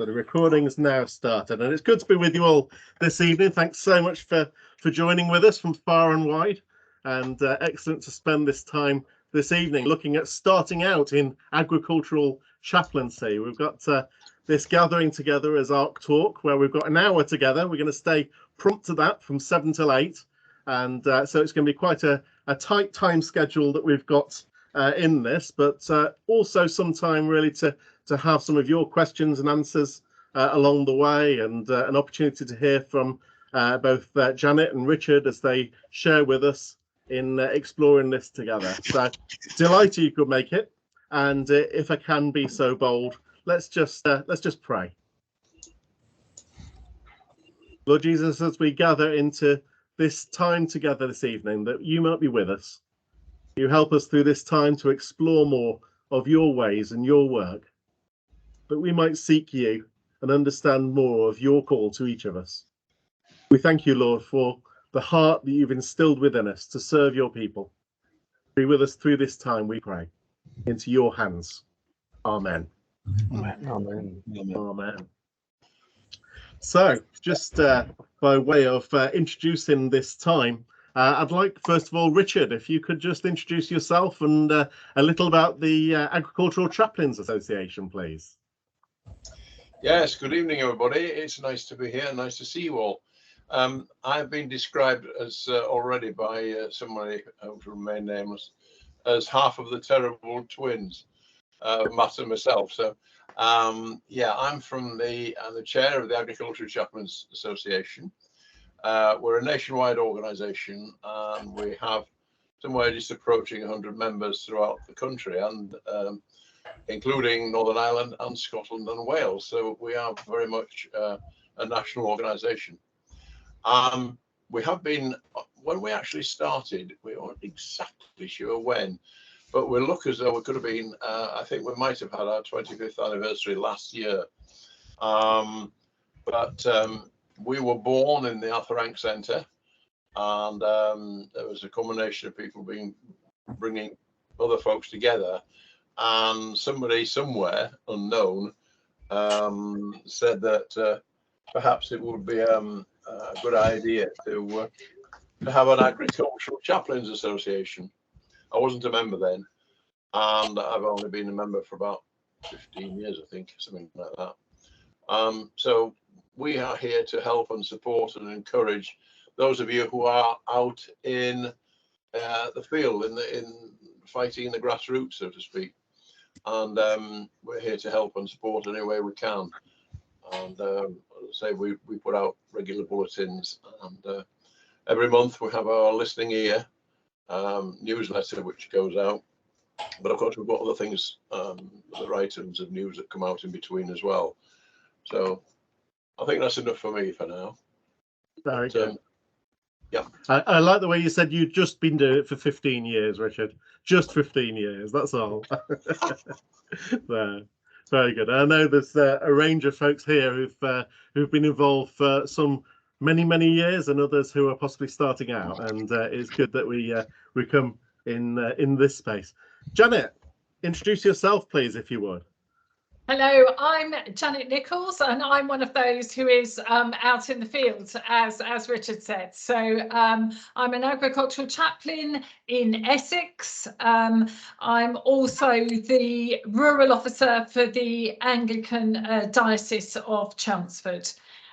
So the recording has now started, and it's good to be with you all this evening. Thanks so much for joining with us from far and wide, and excellent to spend this time this evening looking at starting out in agricultural chaplaincy. We've got this gathering together as ARC Talk, where we've got an hour together. We're going to stay prompt to that from 7 till 8, and so it's going to be quite a tight time schedule that we've got in this, but also some time really to have some of your questions and answers along the way, and an opportunity to hear from both Janet and Richard as they share with us in exploring this together. So delighted you could make it, and if I can be so bold, let's just pray. Lord Jesus, as we gather into this time together this evening, that you might be with us. You help us through this time to explore more of your ways and your work, that we might seek you and understand more of your call to each of us. We thank you, Lord, for the heart that you've instilled within us to serve your people. Be with us through this time, we pray. Into your hands. Amen. Amen. Amen. Amen. So, just by way of introducing this time, I'd like, first of all, Richard, if you could just introduce yourself and a little about the Agricultural Chaplains Association, please. Yes, good evening, everybody. It's nice to be here. Nice to see you all. I've been described as already by somebody who will remain nameless as half of the terrible twins, Matt and myself. So, yeah, I'm from the chair of the Agricultural Chaplains Association. We're a nationwide organisation, and we have somewhere just approaching 100 members throughout the country, and including Northern Ireland and Scotland and Wales. So we are very much a national organisation. We have been, when we actually started, we weren't exactly sure when, but we look as though we could have been, I think we might have had our 25th anniversary last year. We were born in the Arthur Rank Centre, and there was a combination of people bringing other folks together, and somebody somewhere unknown said that perhaps it would be a good idea to have an Agricultural Chaplains Association. I wasn't a member then, and I've only been a member for about 15 years, I think, something like that. So we are here to help and support and encourage those of you who are out in the field, in fighting in the grassroots, so to speak. And we're here to help and support any way we can. And say we put out regular bulletins, and every month we have our listening ear newsletter which goes out. But of course we've got other things, other items of news that come out in between as well. So I think that's enough for me for now. Very good. Yeah. I like the way you said you've just been doing it for 15 years, Richard. Just 15 years, that's all. There. Very good. I know there's a range of folks here who've been involved for some many years, and others who are possibly starting out. And it's good that we come in this space. Janet, introduce yourself, please, if you would. Hello, I'm Janet Nichols, and I'm one of those who is out in the field, as Richard said. So I'm an agricultural chaplain in Essex. I'm also the rural officer for the Anglican Diocese of Chelmesford.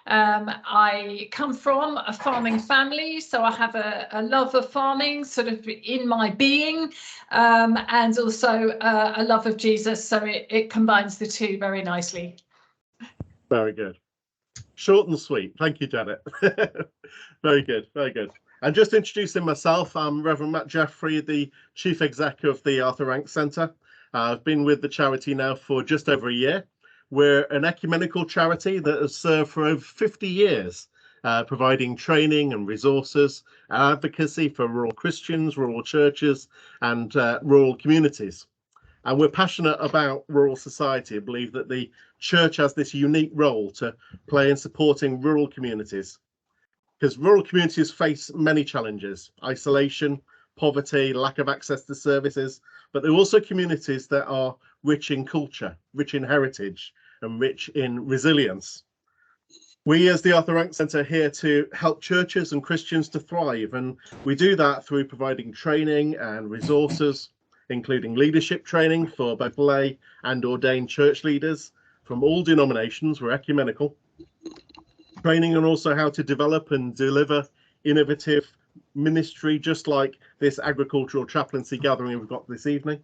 I come from a farming family, so I have a love of farming sort of in my being, and also a love of Jesus, so it combines the two very nicely. Very good. Short and sweet. Thank you, Janet. Very good, very good. And just introducing myself, I'm Revd Matt Jeffrey, the Chief Exec of the Arthur Rank Centre. I've been with the charity now for just over a year. We're an ecumenical charity that has served for over 50 years, providing training and resources and advocacy for rural Christians, rural churches, and rural communities. And we're passionate about rural society and believe that the church has this unique role to play in supporting rural communities, because rural communities face many challenges: isolation, poverty, lack of access to services, but they're also communities that are rich in culture, rich in heritage, and rich in resilience. We as the Arthur Rank Centre are here to help churches and Christians to thrive, and we do that through providing training and resources, including leadership training for both lay and ordained church leaders from all denominations. We're ecumenical. Training on also how to develop and deliver innovative ministry, just like this agricultural chaplaincy gathering we've got this evening,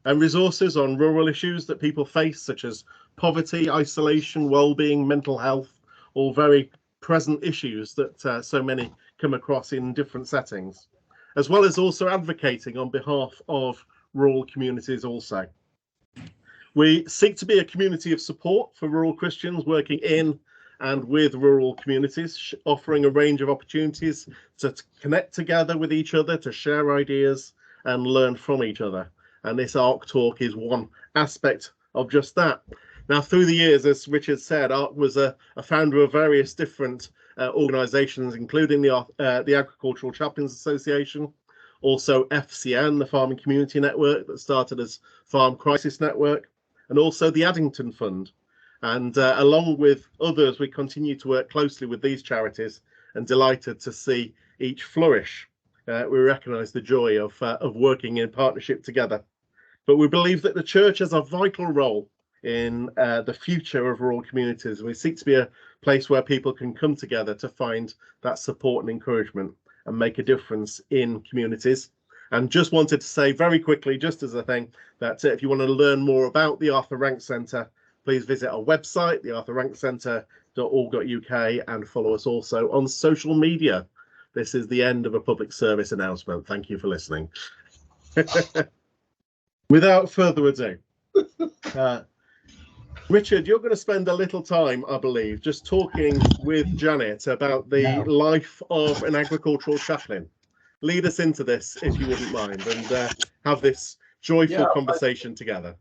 and resources on rural issues that people face, such as poverty, isolation, well-being, mental health, all very present issues that so many come across in different settings, as well as also advocating on behalf of rural communities also. We seek to be a community of support for rural Christians working in and with rural communities, offering a range of opportunities to connect together with each other, to share ideas and learn from each other. And this ARC talk is one aspect of just that. Now, through the years, as Richard said, ARC was a founder of various different organisations, including the Agricultural Chaplains Association, also FCN, the Farming Community Network that started as Farm Crisis Network, and also the Addington Fund. And along with others, we continue to work closely with these charities and delighted to see each flourish. We recognise the joy of working in partnership together. But we believe that the church has a vital role in the future of rural communities. We seek to be a place where people can come together to find that support and encouragement and make a difference in communities. And just wanted to say very quickly, just as a thing, that if you want to learn more about the Arthur Rank Centre, please visit our website, thearthurrankcentre.org.uk, and follow us also on social media. This is the end of a public service announcement. Thank you for listening. Without further ado, Richard, you're going to spend a little time, I believe, just talking with Janet about the life of an agricultural chaplain. Lead us into this, if you wouldn't mind, and have this joyful conversation together.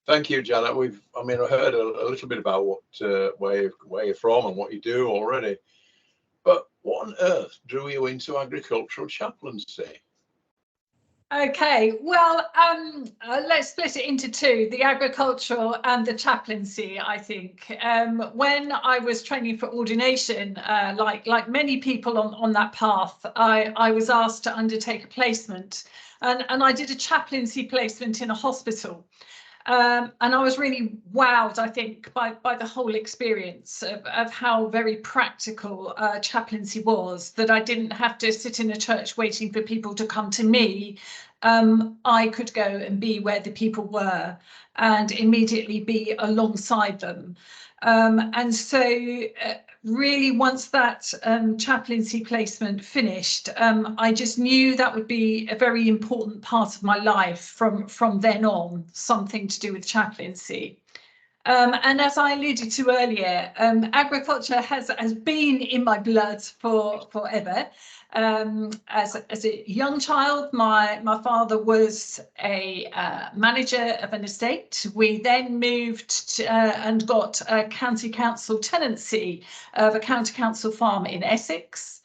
Thank you, Janet. I heard a little bit about where you're from and what you do already. But what on earth drew you into agricultural chaplaincy? Okay, well, let's split it into two, the agricultural and the chaplaincy, I think. When I was training for ordination, like many people on that path, I was asked to undertake a placement, and I did a chaplaincy placement in a hospital. And I was really wowed, I think, by the whole experience of how very practical chaplaincy was, that I didn't have to sit in a church waiting for people to come to me. I could go and be where the people were and immediately be alongside them. And so really, once that chaplaincy placement finished, I just knew that would be a very important part of my life from then on, something to do with chaplaincy. And as I alluded to earlier, agriculture has been in my blood forever. As a young child, my father was a manager of an estate. We then moved and got a county council tenancy of a county council farm in Essex.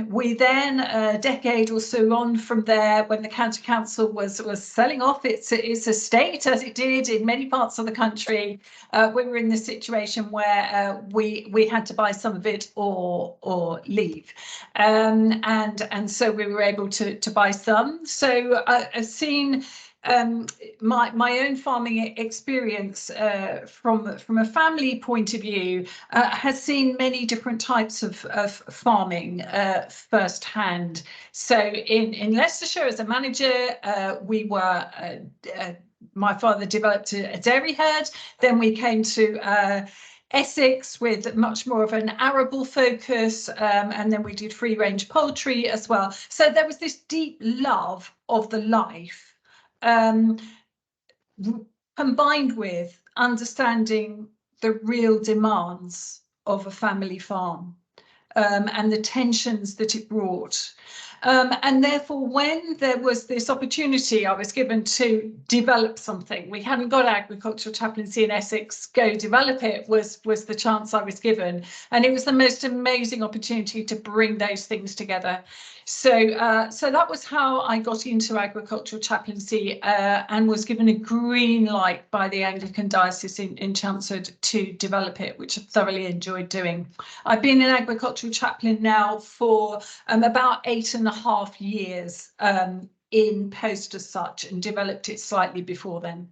We then, a decade or so on from there, when the county council was selling off its estate, as it did in many parts of the country, we were in the situation where we had to buy some of it or leave, and so we were able to buy some. So I've seen my own farming experience from a family point of view has seen many different types of farming firsthand. So in Leicestershire, as a manager, we were my father developed a dairy herd. Then we came to Essex with much more of an arable focus, and then we did free range poultry as well. So there was this deep love of the life, combined with understanding the real demands of a family farm, and the tensions that it brought. And therefore, when there was this opportunity I was given to develop something, we hadn't got agricultural chaplaincy in Essex, go develop it was the chance I was given. And it was the most amazing opportunity to bring those things together. So so that was how I got into agricultural chaplaincy, and was given a green light by the Anglican Diocese in Chelmesford to develop it, which I thoroughly enjoyed doing. I've been an agricultural chaplain now for about 8.5 years in post as such, and developed it slightly before then.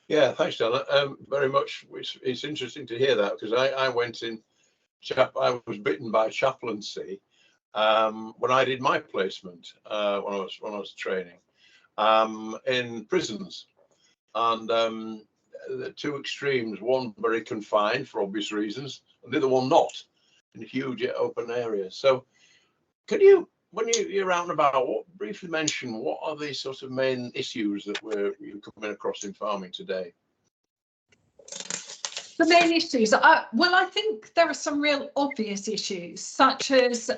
Yeah, thanks, Janet. Very much. It's interesting to hear that, because I went in. I was bitten by chaplaincy when I did my placement when I was training in prisons, and the two extremes. One very confined for obvious reasons, and the other one not, in huge open areas. So, can you, when you're out and about, briefly mention what are the sort of main issues that you're coming across in farming today? The main issues, well, I think there are some real obvious issues, such as,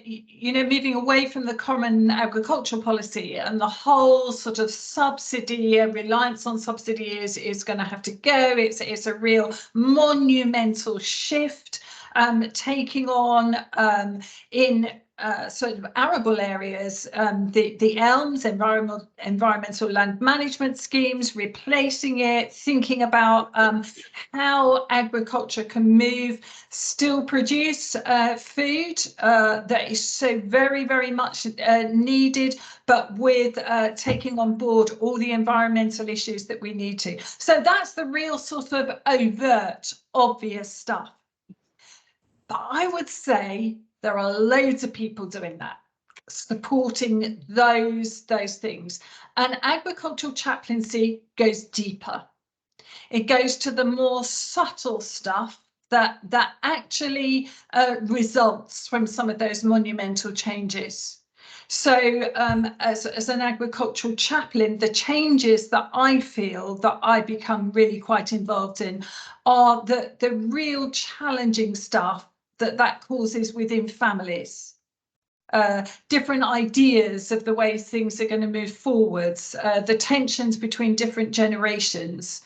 you know, moving away from the common agricultural policy, and the whole sort of subsidy, reliance on subsidy is going to have to go. It's a real monumental shift, taking on in sort of arable areas, the ELMS, environmental land management schemes, replacing it, thinking about how agriculture can move, still produce food that is so very, very much needed, but with taking on board all the environmental issues that we need to. So that's the real sort of overt, obvious stuff. But I would say there are loads of people doing that, supporting those things. And agricultural chaplaincy goes deeper. It goes to the more subtle stuff that actually results from some of those monumental changes. So as an agricultural chaplain, the changes that I feel that I become really quite involved in are the real challenging stuff that causes within families. Different ideas of the way things are going to move forwards, the tensions between different generations,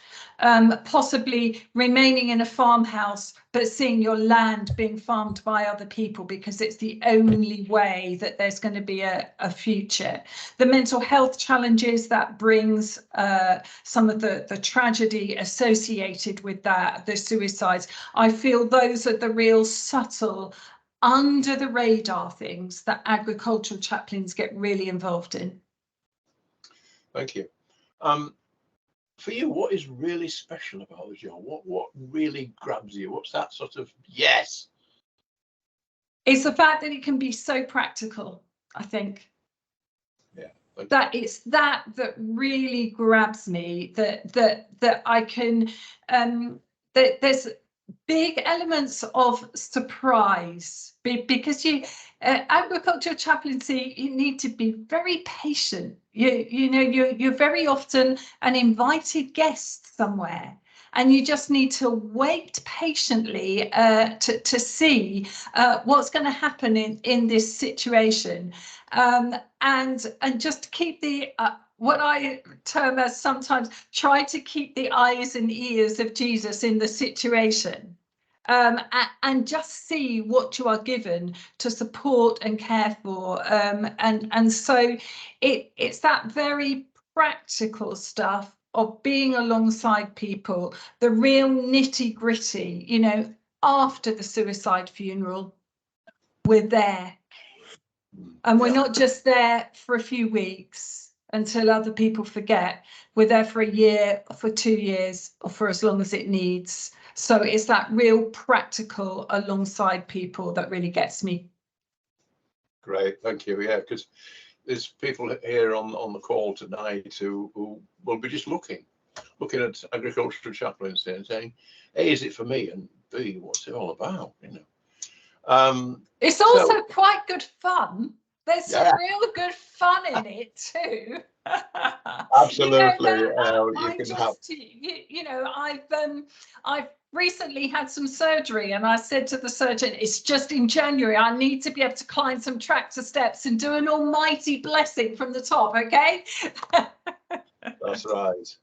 possibly remaining in a farmhouse but seeing your land being farmed by other people because it's the only way that there's going to be a future. The mental health challenges that brings, some of the tragedy associated with that, the suicides. I feel those are the real subtle, under the radar things that agricultural chaplains get really involved in. Thank you. For you, what is really special about the job? What really grabs you? What's that sort of yes? It's the fact that it can be so practical, I think. Yeah. That it's that really grabs me, that I can that there's big elements of surprise, because agricultural chaplaincy, you need to be very patient. You know, you're very often an invited guest somewhere, and you just need to wait patiently to see what's going to happen in this situation, and just keep the what I term as sometimes try to keep the eyes and ears of Jesus in the situation, and just see what you are given to support and care for, and so it's that very practical stuff of being alongside people, the real nitty gritty. You know, after the suicide funeral, we're there, and we're not just there for a few weeks until other people forget. We're there for a year, for 2 years, or for as long as it needs. So it's that real practical alongside people that really gets me. Great, thank you. Yeah, because there's people here on the call tonight who will be just looking at agricultural chaplaincy and saying, A, is it for me? And B, what's it all about? You know. It's also quite good fun. There's some real good fun in it too. Absolutely. I've recently had some surgery, and I said to the surgeon, it's just in January, I need to be able to climb some tractor steps and do an almighty blessing from the top, okay? That's right.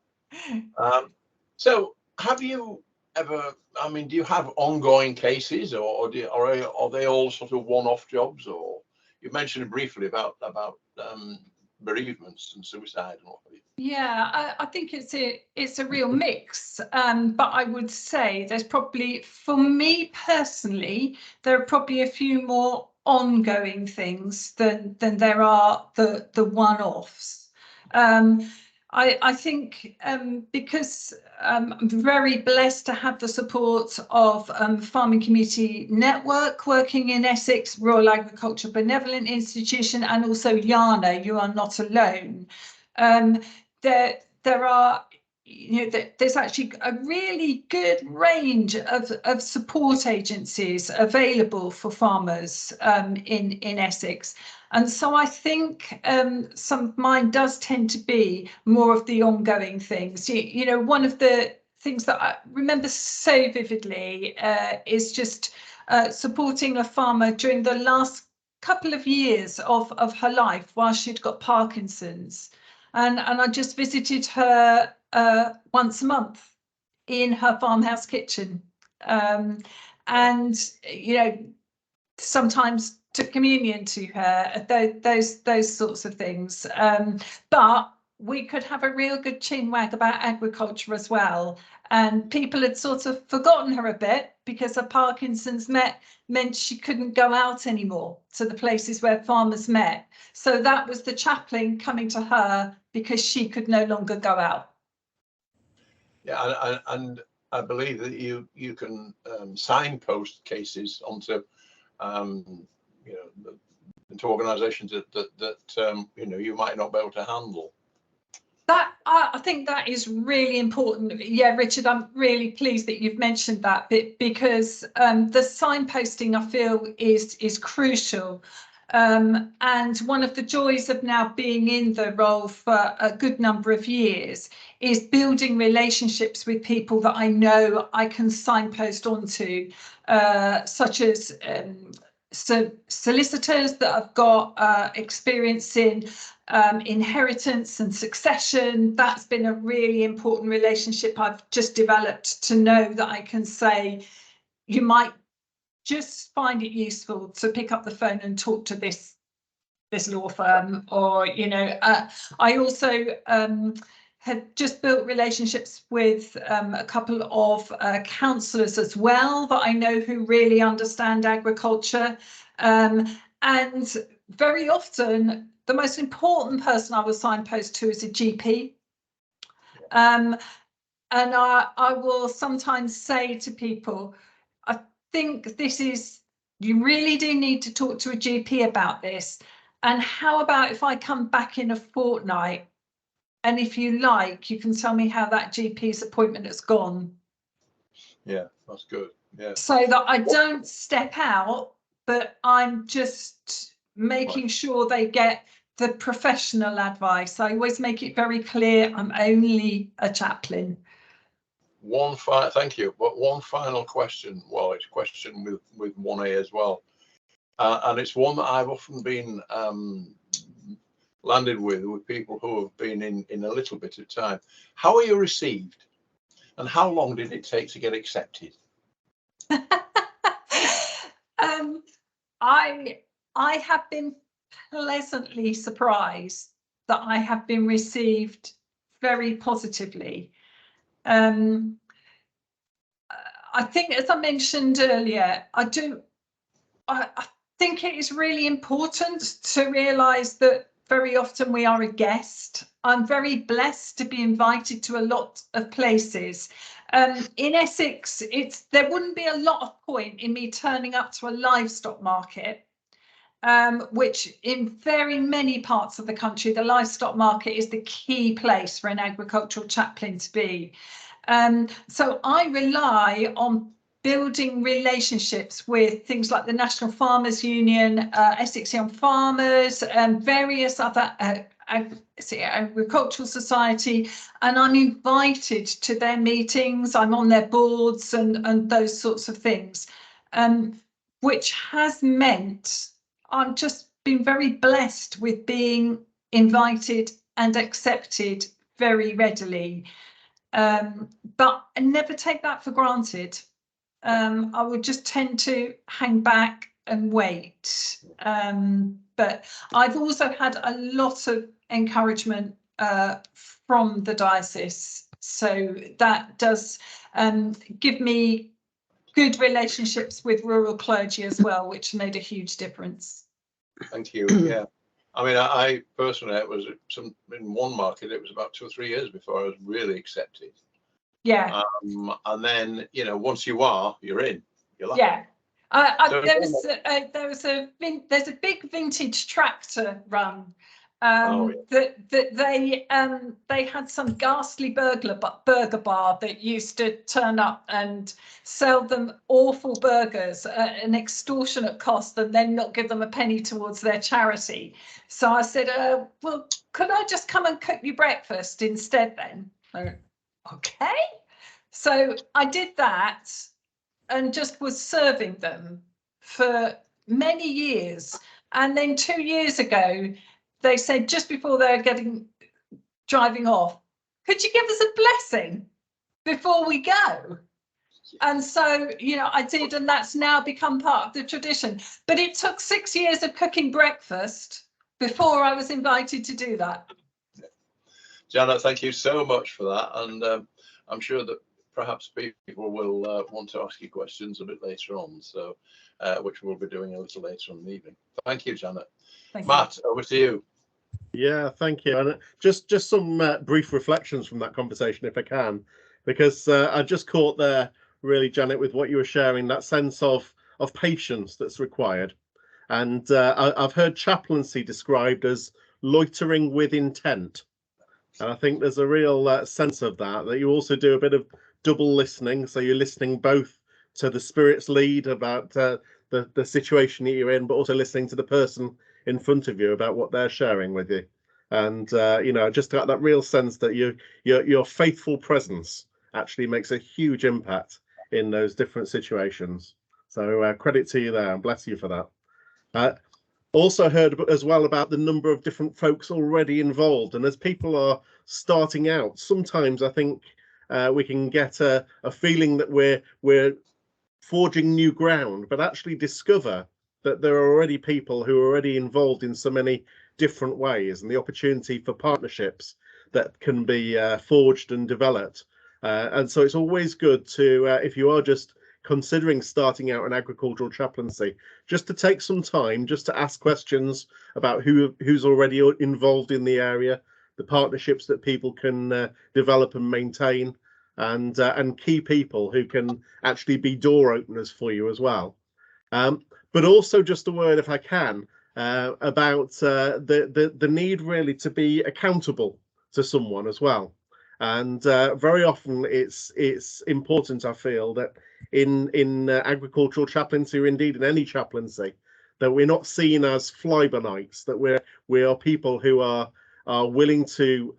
So have you ever, I mean, do you have ongoing cases, or are they all sort of one-off jobs? Or you mentioned briefly about bereavements and suicide and what have you. Yeah, I think it's a real mix, but I would say there's probably, for me personally, there are probably a few more ongoing things than there are the one-offs. I think because I'm very blessed to have the support of Farming Community Network working in Essex, Royal Agricultural Benevolent Institution, and also YANA, You Are Not Alone. There are, there's actually a really good range of support agencies available for farmers in Essex. And so I think some of mine does tend to be more of the ongoing things. One of the things that I remember so vividly is just supporting a farmer during the last couple of years of her life while she'd got Parkinson's. And I just visited her once a month in her farmhouse kitchen. And, sometimes took communion to her, those sorts of things. But we could have a real good chinwag about agriculture as well. And people had sort of forgotten her a bit because her Parkinson's meant she couldn't go out anymore to the places where farmers met. So that was the chaplain coming to her because she could no longer go out. Yeah, and I believe that you can signpost cases onto into organisations that you might not be able to handle. That I think that is really important. Yeah, Richard, I'm really pleased that you've mentioned that bit, because the signposting, I feel, is crucial. And one of the joys of now being in the role for a good number of years is building relationships with people that I know I can signpost onto, such as solicitors that have got experience in inheritance and succession. That's been a really important relationship I've just developed, to know that I can say, you might just find it useful to pick up the phone and talk to this law firm, or I also had just built relationships with a couple of councillors as well that I know who really understand agriculture, and very often the most important person I will signpost to is a GP. And I will sometimes say to people, I think you really do need to talk to a GP about this. And how about if I come back in a fortnight, and if you like, you can tell me how that GP's appointment has gone. Yeah, that's good. Yeah. So that I don't step out, but I'm just making sure they get the professional advice. I always make it very clear I'm only a chaplain. Thank you. But one final question. Well, it's a question with one A as well, and it's one that I've often been landed with people who have been in a little bit of time. How are you received, and how long did it take to get accepted? I have been pleasantly surprised that I have been received very positively. I think, as I mentioned earlier, I think it is really important to realise that very often we are a guest. I'm very blessed to be invited to a lot of places. In Essex, there wouldn't be a lot of point in me turning up to a livestock market, which in very many parts of the country, the livestock market is the key place for an agricultural chaplain to be. So I rely on building relationships with things like the National Farmers Union, Essex Young Farmers, and various other Agricultural Society, and I'm invited to their meetings. I'm on their boards and those sorts of things, which has meant I've just been very blessed with being invited and accepted very readily. But I never take that for granted. I would just tend to hang back and wait. But I've also had a lot of encouragement from the diocese. So that does give me good relationships with rural clergy as well, which made a huge difference. Thank you. Yeah. I mean, I personally, it was in one market, it was about 2 or 3 years before I was really accepted. Yeah. And then, you know, once you are, you're in. You're lucky. Yeah. There's a big vintage tractor run that they had some ghastly burger bar that used to turn up and sell them awful burgers at an extortionate cost and then not give them a penny towards their charity. So I said, well, could I just come and cook you breakfast instead then? Okay. So I did that and just was serving them for many years. And then 2 years ago, they said, just before they were driving off, could you give us a blessing before we go? And so, you know, I did, and that's now become part of the tradition. But it took 6 years of cooking breakfast before I was invited to do that. Janet, thank you so much for that. And I'm sure that perhaps people will want to ask you questions a bit later on, so which we'll be doing a little later in the evening. Thank you, Janet. Thank Matt, you. over to you. Yeah, thank you. And just some brief reflections from that conversation, if I can, because I just caught there, really, Janet, with what you were sharing, that sense of patience that's required. And I've heard chaplaincy described as loitering with intent. And I think there's a real sense of that you also do a bit of double listening. So you're listening both to the Spirit's lead about the situation that you're in, but also listening to the person in front of you about what they're sharing with you. And, you know, just got that real sense that your faithful presence actually makes a huge impact in those different situations. So credit to you there and bless you for that. Also heard as well about the number of different folks already involved. And as people are starting out, sometimes I think we can get a feeling that we're forging new ground, but actually discover that there are already people who are already involved in so many different ways, and the opportunity for partnerships that can be forged and developed. And so it's always good to, if you are just considering starting out an agricultural chaplaincy, just to take some time just to ask questions about who's already involved in the area, the partnerships that people can develop and maintain, and key people who can actually be door openers for you as well. But also just a word, if I can, about the need really to be accountable to someone as well. And very often it's important, I feel, that in agricultural chaplaincy, or indeed in any chaplaincy, that we're not seen as fly-by-nights, that we are people who are willing to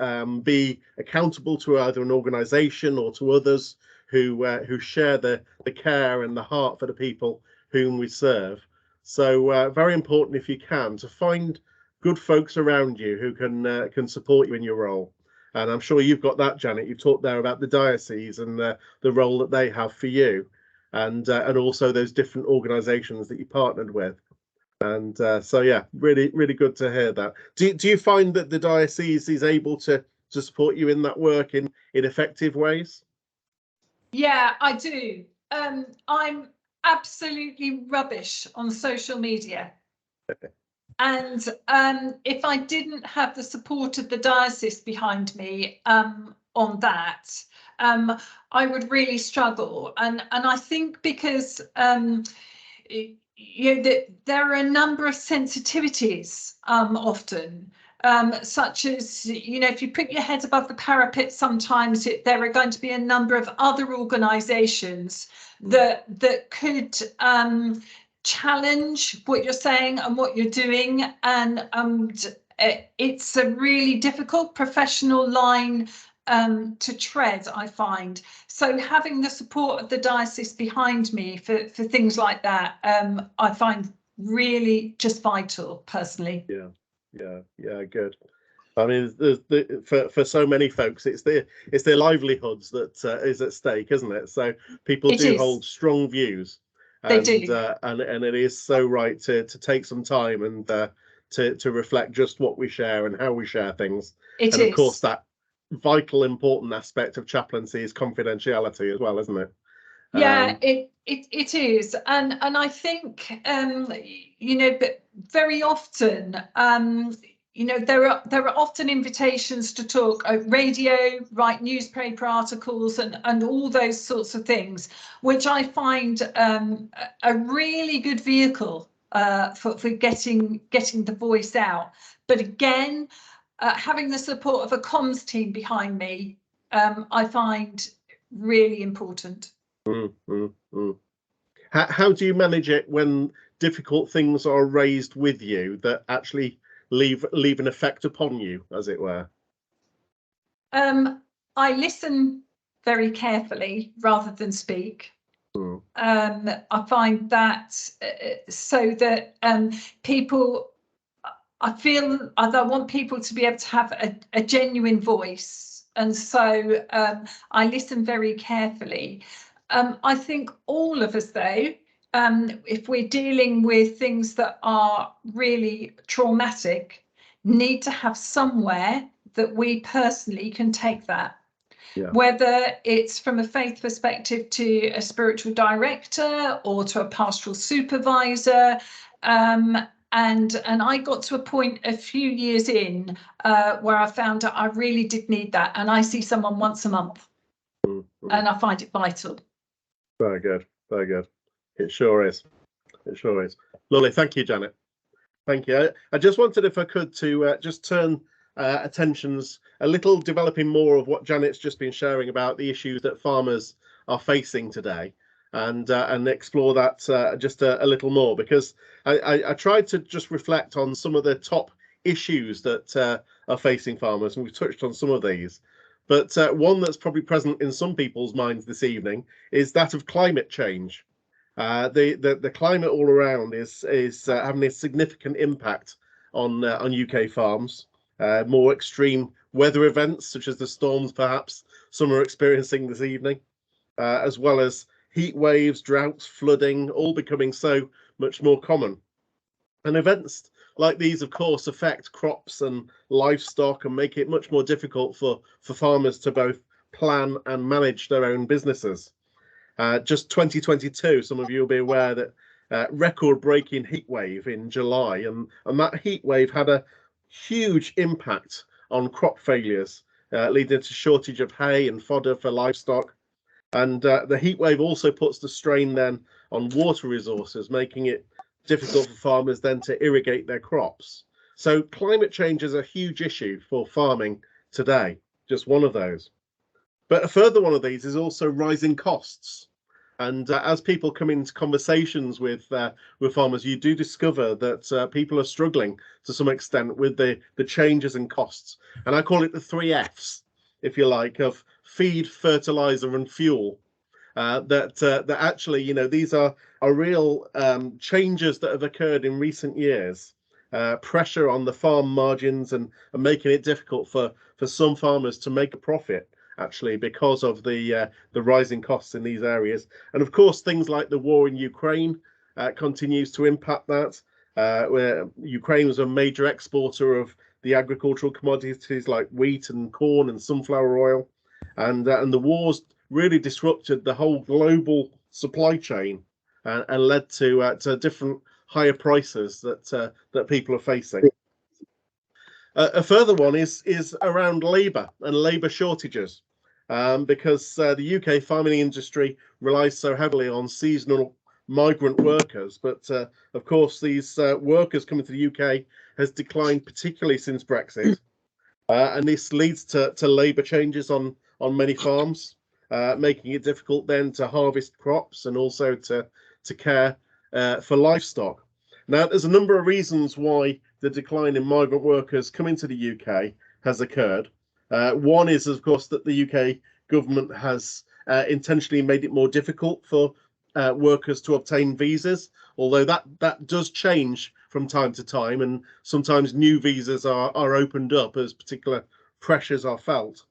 be accountable to either an organisation or to others who share the care and the heart for the people whom we serve. So very important, if you can, to find good folks around you who can support you in your role. And I'm sure you've got that, Janet. You talked there about the diocese and the role that they have for you, and also those different organisations that you partnered with. And so, yeah, really, really good to hear that. Do you find that the diocese is able to support you in that work in effective ways? Yeah, I do. I'm absolutely rubbish on social media. And if I didn't have the support of the diocese behind me on that, I would really struggle. And I think because you know, there are a number of sensitivities often, such as, you know, if you put your head above the parapet, sometimes there are going to be a number of other organisations that could challenge what you're saying and what you're doing, and it's a really difficult professional line to tread, I find. So having the support of the diocese behind me for things like that, I find really just vital personally. Yeah, good. I mean, for so many folks, it's their livelihoods that is at stake, isn't it? So people do hold strong views. They do. And it is so right to take some time and to reflect just what we share and how we share things. And of course, that vital, important aspect of chaplaincy is confidentiality as well, isn't it? Yeah, it is, and I think but very often there are often invitations to talk at radio, write newspaper articles, and all those sorts of things, which I find a really good vehicle for getting the voice out. But again, having the support of a comms team behind me, I find really important. How do you manage it when difficult things are raised with you that actually leave an effect upon you, as it were? I listen very carefully rather than speak. I find that so that people, I want people to be able to have a genuine voice, and so I listen very carefully. I think all of us, though, if we're dealing with things that are really traumatic, need to have somewhere that we personally can take that. Yeah. Whether it's from a faith perspective to a spiritual director or to a pastoral supervisor. And I got to a point a few years in where I found that I really did need that. And I see someone once a month. And I find it vital. Very good. Very good. It sure is. It sure is. Lovely. Thank you, Janet. Thank you. I just wanted, if I could, to just turn attentions a little, developing more of what Janet's just been sharing about the issues that farmers are facing today, and explore that just a little more, because I tried to just reflect on some of the top issues that are facing farmers, and we've touched on some of these. But one that's probably present in some people's minds this evening is that of climate change. The climate all around is having a significant impact on UK farms. More extreme weather events, such as the storms perhaps some are experiencing this evening, as well as heat waves, droughts, flooding, all becoming so much more common. And events like these, of course, affect crops and livestock and make it much more difficult for farmers to both plan and manage their own businesses. Just 2022, some of you will be aware that record-breaking heat wave in July, and that heat wave had a huge impact on crop failures, leading to shortage of hay and fodder for livestock. And the heat wave also puts the strain then on water resources, making it difficult for farmers then to irrigate their crops. So climate change is a huge issue for farming today, just one of those. But a further one of these is also rising costs. And as people come into conversations with farmers, you do discover that people are struggling to some extent with the changes in costs. And I call it the 3 Fs, if you like, of feed, fertilizer and fuel. That actually, these are real changes that have occurred in recent years. Pressure on the farm margins and making it difficult for some farmers to make a profit, actually, because of the rising costs in these areas. And of course, things like the war in Ukraine continues to impact that. Where Ukraine was a major exporter of the agricultural commodities like wheat and corn and sunflower oil, and the wars really disrupted the whole global supply chain and led to different higher prices that people are facing. A further one is around labour and labour shortages, because the UK farming industry relies so heavily on seasonal migrant workers. But of course, these workers coming to the UK has declined, particularly since Brexit, and this leads to labour changes on many farms, making it difficult then to harvest crops and also to care for livestock. Now, there's a number of reasons why the decline in migrant workers coming to the UK has occurred. One is, of course, that the UK government has intentionally made it more difficult for workers to obtain visas, although that does change from time to time, and sometimes new visas are opened up as particular pressures are felt.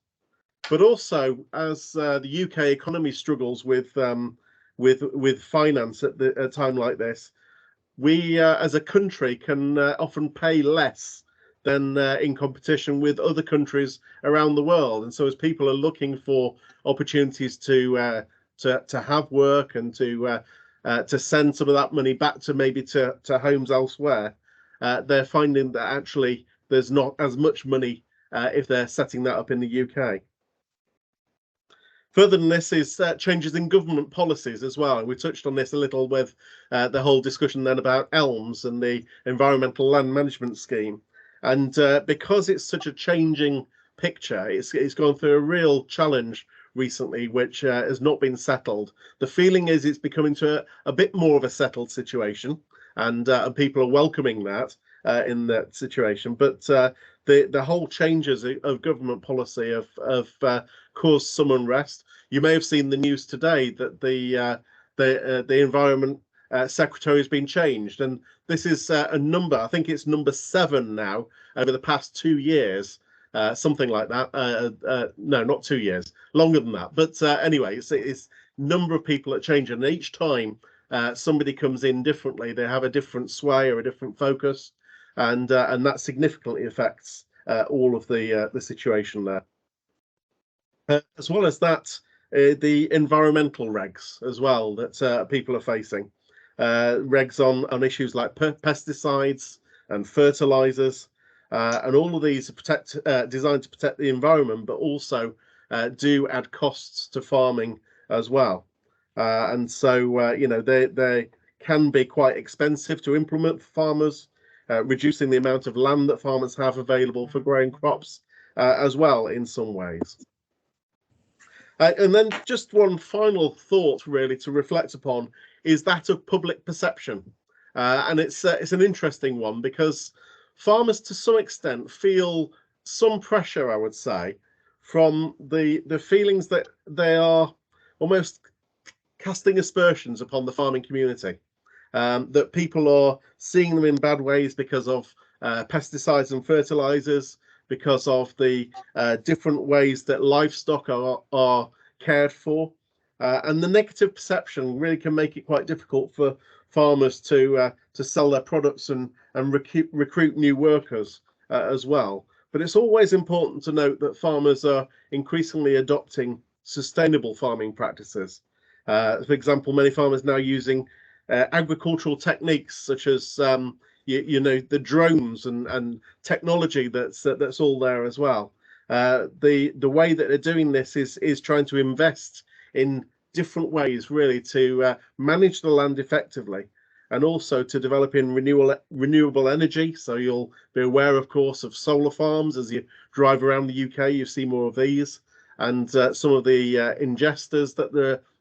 But also, as the UK economy struggles with finance at a time like this, we as a country can often pay less than in competition with other countries around the world. And so as people are looking for opportunities to have work and to send some of that money back to maybe to homes elsewhere, they're finding that actually there's not as much money if they're setting that up in the UK. Further than this is changes in government policies as well. We touched on this a little with the whole discussion then about ELMS and the Environmental Land Management Scheme. And because it's such a changing picture, it's gone through a real challenge recently, which has not been settled. The feeling is it's becoming to a bit more of a settled situation, and people are welcoming that in that situation. But the whole changes of government policy have caused some unrest. You may have seen the news today that the Environment Secretary has been changed, and this is a number, I think it's number 7 now over the past 2 years, something like that. No, not 2 years, longer than that. But anyway, it's number of people that change, and each time somebody comes in differently, they have a different sway or a different focus, and that significantly affects all of the situation there. As well as that, the environmental regs as well that people are facing. Regs on issues like pesticides and fertilizers, and all of these are designed to protect the environment, but also do add costs to farming as well. And so, you know, they can be quite expensive to implement for farmers, reducing the amount of land that farmers have available for growing crops as well in some ways. And then just one final thought really to reflect upon is that of public perception. And it's an interesting one, because farmers to some extent feel some pressure, I would say, from the feelings that they are almost casting aspersions upon the farming community, that people are seeing them in bad ways because of pesticides and fertilizers, because of the different ways that livestock are cared for, and the negative perception really can make it quite difficult for farmers to sell their products and recruit new workers as well. But it's always important to note that farmers are increasingly adopting sustainable farming practices. For example, many farmers now using agricultural techniques such as you know, the drones and technology that's all there as well. The way that they're doing this is trying to invest in different ways really to manage the land effectively, and also to develop in renewable energy. So you'll be aware, of course, of solar farms. As you drive around the UK, you see more of these, and some of the ingesters that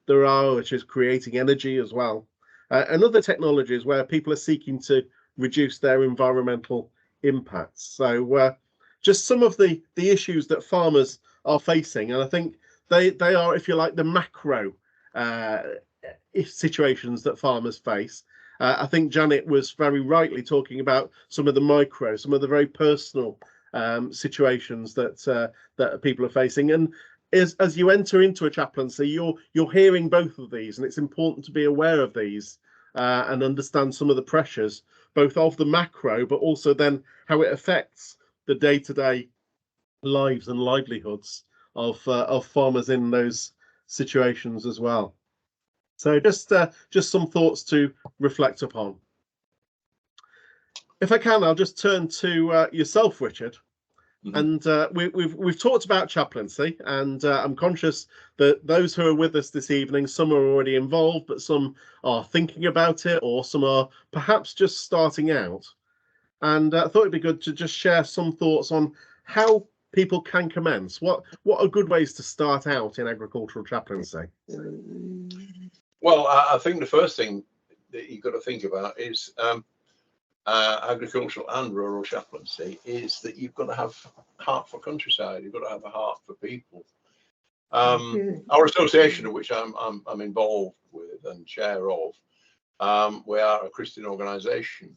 there are, which is creating energy as well, and other technologies where people are seeking to reduce their environmental impacts. So just some of the issues that farmers are facing, and I think they are, if you like, the macro situations that farmers face. I think Janet was very rightly talking about some of the micro, some of the very personal situations that people are facing. And as you enter into a chaplaincy, you're hearing both of these, and it's important to be aware of these and understand some of the pressures, both of the macro, but also then how it affects the day-to-day lives and livelihoods of farmers in those situations as well. So just some thoughts to reflect upon. If I can, I'll just turn to yourself, Richard. Mm-hmm. And we've talked about chaplaincy, and I'm conscious that those who are with us this evening, some are already involved, but some are thinking about it, or some are perhaps just starting out. And I thought it'd be good to just share some thoughts on how people can commence. What are good ways to start out in agricultural chaplaincy? Well, I think the first thing that you've got to think about is agricultural and rural chaplaincy is that you've got to have a heart for countryside. You've got to have a heart for people. Our association, of which I'm involved with and chair of, we are a Christian organisation,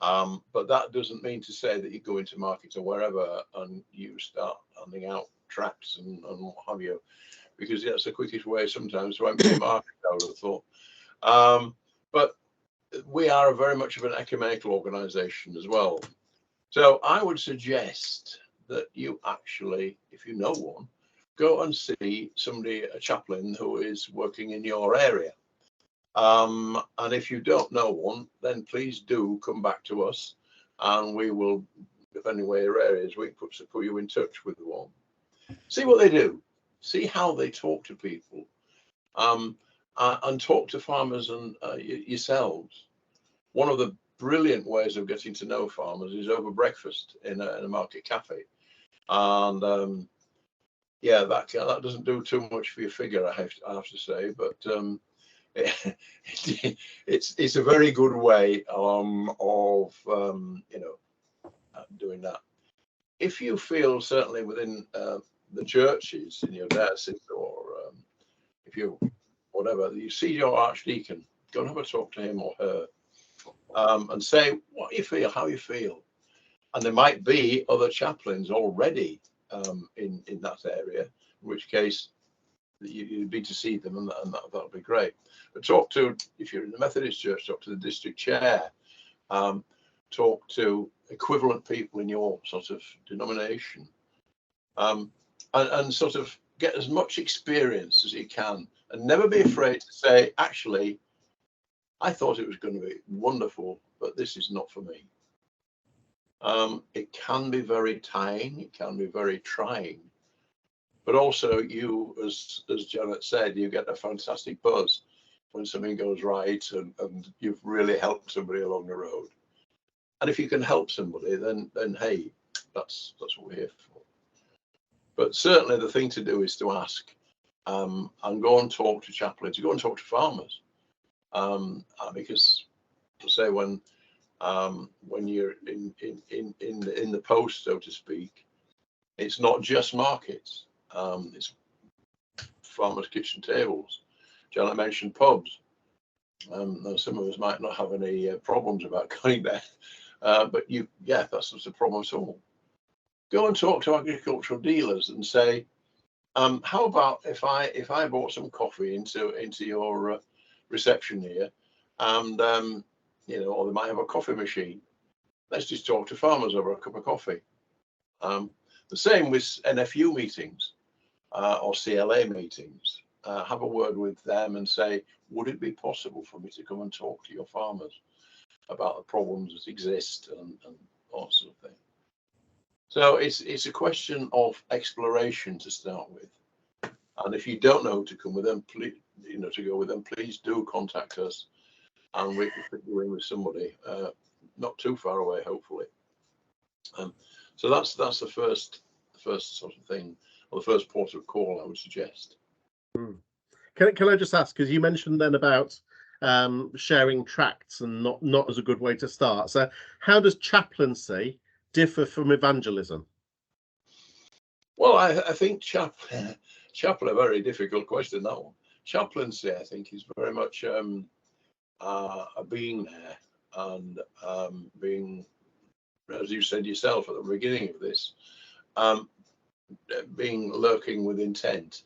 but that doesn't mean to say that you go into markets or wherever and you start handing out tracts and what have you, because that's the quickest way sometimes to empty a market, I would have thought. But we are very much of an ecumenical organisation as well. So I would suggest that you actually, if you know one, go and see somebody, a chaplain who is working in your area. And if you don't know one, then please do come back to us, and we will, depending where your area is, we can put you in touch with one. See what they do, see how they talk to people, and talk to farmers and yourselves. One of the brilliant ways of getting to know farmers is over breakfast in a market cafe, and yeah, that doesn't do too much for your figure, I have to say, but it's a very good way of doing that. If you feel certainly within the churches in your diocese, or if you whatever, you see your archdeacon, go and have a talk to him or her, and say what you feel, how you feel, and there might be other chaplains already in that area, in which case you'd be to see them, and that would be great. But talk to, if you're in the Methodist Church, talk to the district chair, talk to equivalent people in your sort of denomination, and sort of get as much experience as you can, and never be afraid to say, actually, I thought it was going to be wonderful, but this is not for me. It can be very tiring, it can be very trying, but also you, as Janet said, you get a fantastic buzz when something goes right, and you've really helped somebody along the road. And if you can help somebody, then hey, that's what we're here for. But certainly the thing to do is to ask, and go and talk to chaplains, go and talk to farmers, because to say when you're in the post, so to speak, it's not just markets, it's farmers' kitchen tables. Janet mentioned pubs. Some of us might not have any problems about going there, but that's not a problem at all. Go and talk to agricultural dealers and say, how about if I bought some coffee into your reception here, and or they might have a coffee machine. Let's just talk to farmers over a cup of coffee. The same with NFU meetings or CLA meetings. Have a word with them and say, would it be possible for me to come and talk to your farmers about the problems that exist and all sort of thing. So it's a question of exploration to start with. And if you don't know who to come with them, please, to go with them, please do contact us, and we can put you in with somebody not too far away, hopefully. So that's the first sort of thing, or the first port of call, I would suggest. Can I just ask, because you mentioned then about sharing tracts and not as a good way to start. So how does chaplaincy differ from evangelism? Well, I think chaplain, a very difficult question, that one. Chaplaincy, I think, is very much a being there, and being, as you said yourself at the beginning of this, being lurking with intent.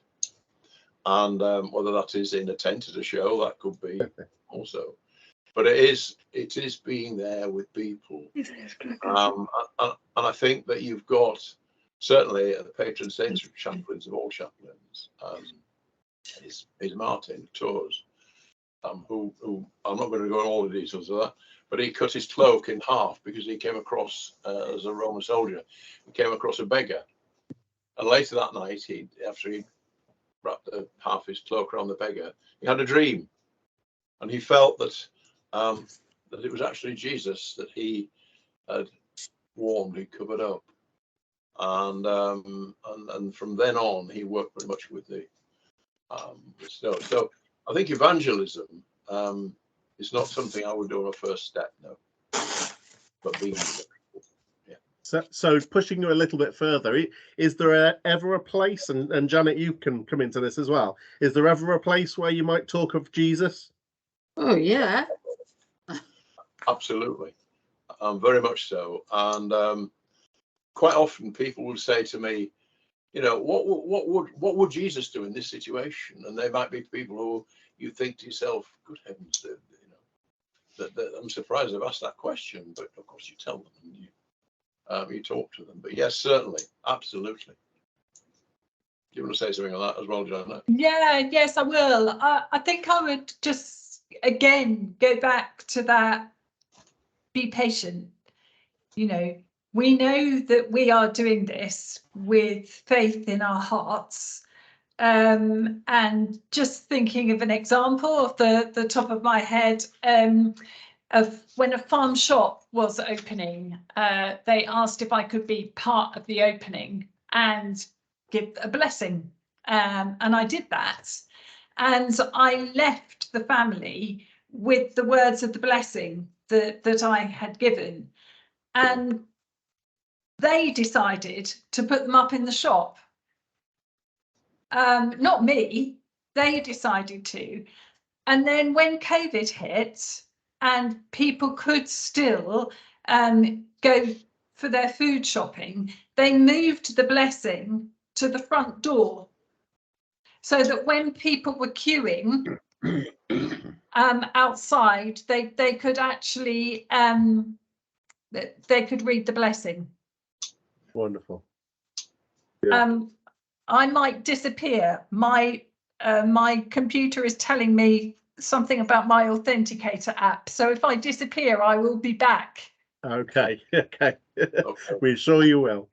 And whether that is in a tent at a show, that could be also. But it is being there with people. And I think that you've got, certainly the patron saint of chaplains, of all chaplains, is Martin Tours, who I'm not going to go into all the details of that, but he cut his cloak in half because he came across, as a Roman soldier, he came across a beggar. And later that night, after he wrapped half his cloak around the beggar, he had a dream, and he felt that that it was actually Jesus that he had warmed, he covered up, and from then on he worked very much with the snow. So I think evangelism is not something I would do on a first step. No. but being with people. Yeah. So pushing you a little bit further, is there ever a place, and Janet, you can come into this as well, is there ever a place where you might talk of Jesus? Oh, yeah. Absolutely, very much so. And quite often people will say to me, you know, what would Jesus do in this situation? And they might be people who you think to yourself, good heavens, you know, that I'm surprised they've asked that question. But of course, you tell them and you talk to them. But yes, certainly, absolutely. Do you want to say something on that as well, Janet? Yeah, yes, I will. I think I would just again go back to that. Be patient. You know, we know that we are doing this with faith in our hearts. And just thinking of an example off the top of my head, of when a farm shop was opening, they asked if I could be part of the opening and give a blessing. And I did that. And I left the family with the words of the blessing that I had given. And they decided to put them up in the shop. Not me, they decided to. And then when COVID hit and people could still go for their food shopping, they moved the blessing to the front door so that when people were queuing outside, they could actually they could read the blessing. Wonderful. Yeah. I might disappear. My computer is telling me something about my authenticator app. So if I disappear, I will be back. Okay. Okay. We're sure you will.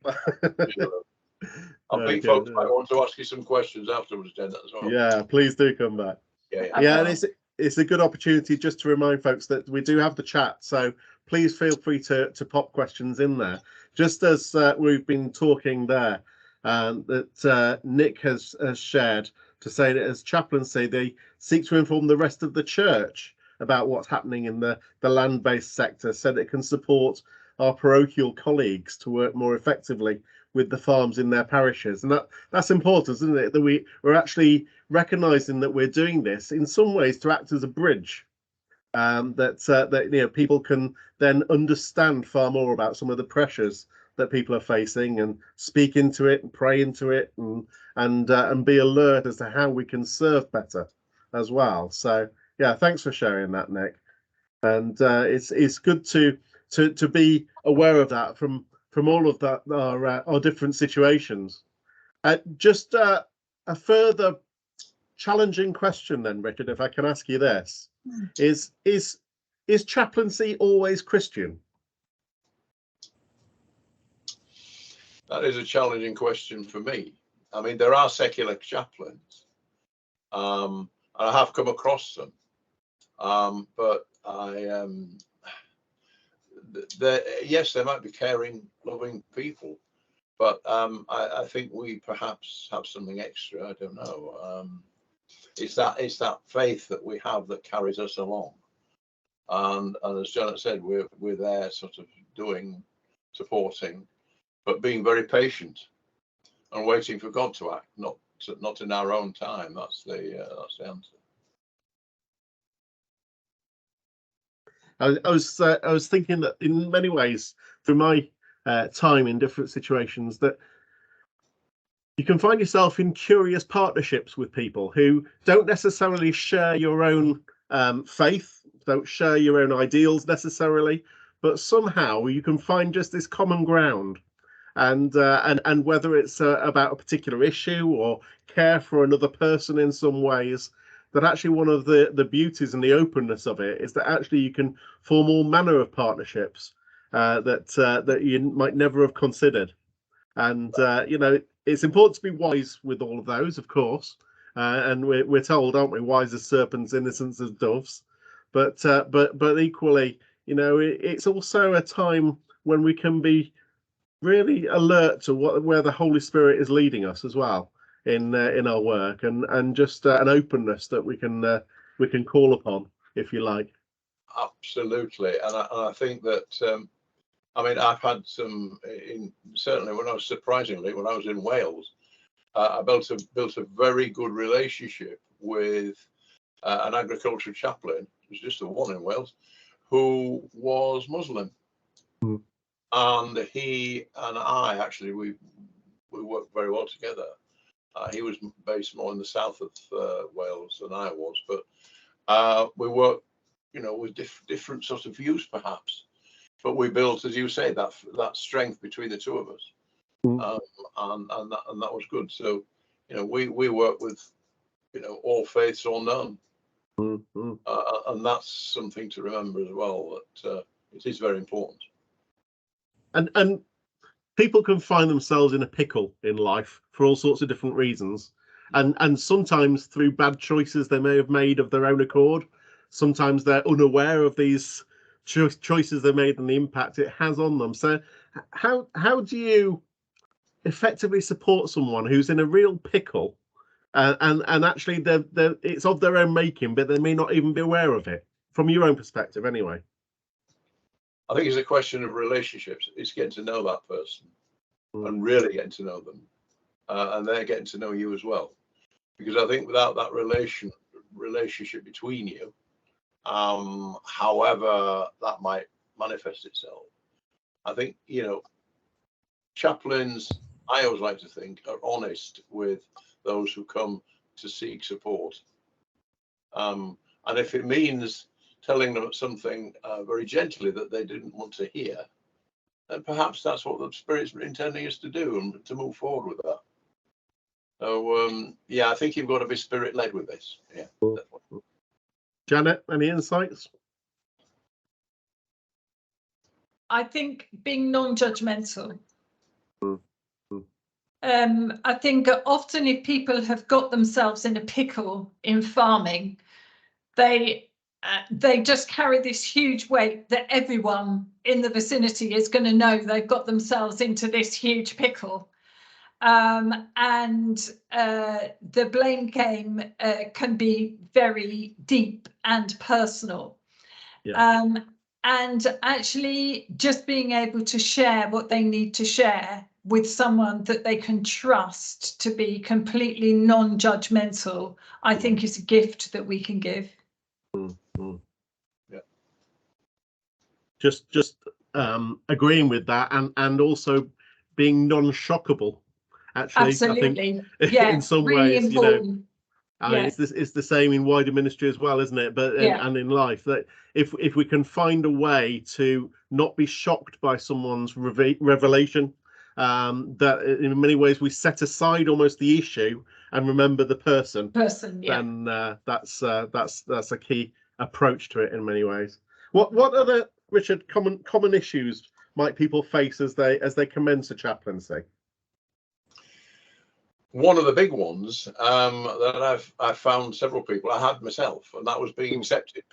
I think folks might want to ask you some questions afterwards, Janet, as well. Yeah, please do come back. Yeah. And it's a good opportunity just to remind folks that we do have the chat, so please feel free to pop questions in there. Just as we've been talking there, that Nick has shared to say that as chaplaincy, they seek to inform the rest of the church about what's happening in the land-based sector so that it can support our parochial colleagues to work more effectively with the farms in their parishes. And that's important, isn't it? That we're actually recognising that we're doing this in some ways to act as a bridge, that you know, people can then understand far more about some of the pressures that people are facing and speak into it and pray into it and be alert as to how we can serve better as well. So yeah, thanks for sharing that, Nick. And it's good to be aware of that from all of that our different situations. Just a further challenging question then, Richard, if I can ask you this, is chaplaincy always Christian? That is a challenging question for me. I mean, there are secular chaplains, and I have come across them, but yes, they might be caring, loving people, but I think we perhaps have something extra. I don't know. It's that faith that we have that carries us along, and as Janet said, we're there, sort of supporting, but being very patient and waiting for God to act, not in our own time. That's the answer. I was thinking that in many ways, through my time in different situations, that you can find yourself in curious partnerships with people who don't necessarily share your own faith, don't share your own ideals necessarily, but somehow you can find just this common ground. And whether it's about a particular issue or care for another person in some ways, that actually one of the beauties and the openness of it is that actually you can form all manner of partnerships that you might never have considered. And you know, it's important to be wise with all of those, of course. And we're told, aren't we, wise as serpents, innocent as doves. But equally, you know, it's also a time when we can be really alert to where the Holy Spirit is leading us as well in our work, and just an openness that we can call upon, if you like. Absolutely, and I think that I mean, I've had some, certainly when I was in Wales, I built a very good relationship with an agricultural chaplain. It was just the one in Wales, who was Muslim. Mm. And he and I actually, we worked very well together. He was based more in the south of Wales than I was, but we worked, you know, with different sorts of views perhaps. But we built, as you say, that strength between the two of us, and that was good. So, you know, we work with, you know, all faiths or none, and that's something to remember as well. That it is very important. And people can find themselves in a pickle in life for all sorts of different reasons, and sometimes through bad choices they may have made of their own accord. Sometimes they're unaware of these choices they made and the impact it has on them. So how do you effectively support someone who's in a real pickle, and actually it's of their own making, but they may not even be aware of it, from your own perspective anyway? I think it's a question of relationships. It's getting to know that person and really getting to know them, and they're getting to know you as well. Because I think without that relationship between you, however that might manifest itself, I think, you know, chaplains, I always like to think, are honest with those who come to seek support. And if it means telling them something very gently that they didn't want to hear, then perhaps that's what the Spirit's intending us to do, and to move forward with that. So, yeah, I think you've got to be Spirit-led with this. Yeah. Definitely. Janet, any insights? I think being non-judgmental. I think often if people have got themselves in a pickle in farming, they just carry this huge weight that everyone in the vicinity is going to know they've got themselves into this huge pickle. And the blame game can be very deep and personal. Yeah. And actually just being able to share what they need to share with someone that they can trust to be completely non-judgmental, I think is a gift that we can give. Yeah. Just agreeing with that, and also being non-shockable. Actually, absolutely. I think, yeah, in some really ways, important. You know, I mean, it's the same in wider ministry as well, isn't it? But and in life, that if we can find a way to not be shocked by someone's revelation, that in many ways we set aside almost the issue and remember the person. Yeah. Then that's a key approach to it in many ways. What other, Richard, common issues might people face as they commence a chaplaincy? One of the big ones that I've found several people, I had myself, and that was being accepted.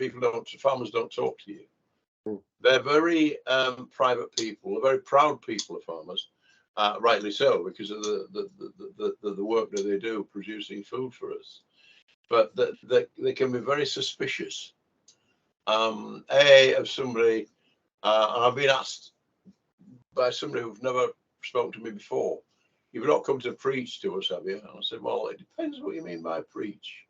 Farmers don't talk to you. They're very private people, they're very proud people of farmers, rightly so, because of the work that they do producing food for us. But they can be very suspicious. Of somebody, and I've been asked by somebody who've never spoken to me before, "You've not come to preach to us, have you?" And I said, "Well, it depends what you mean by preach."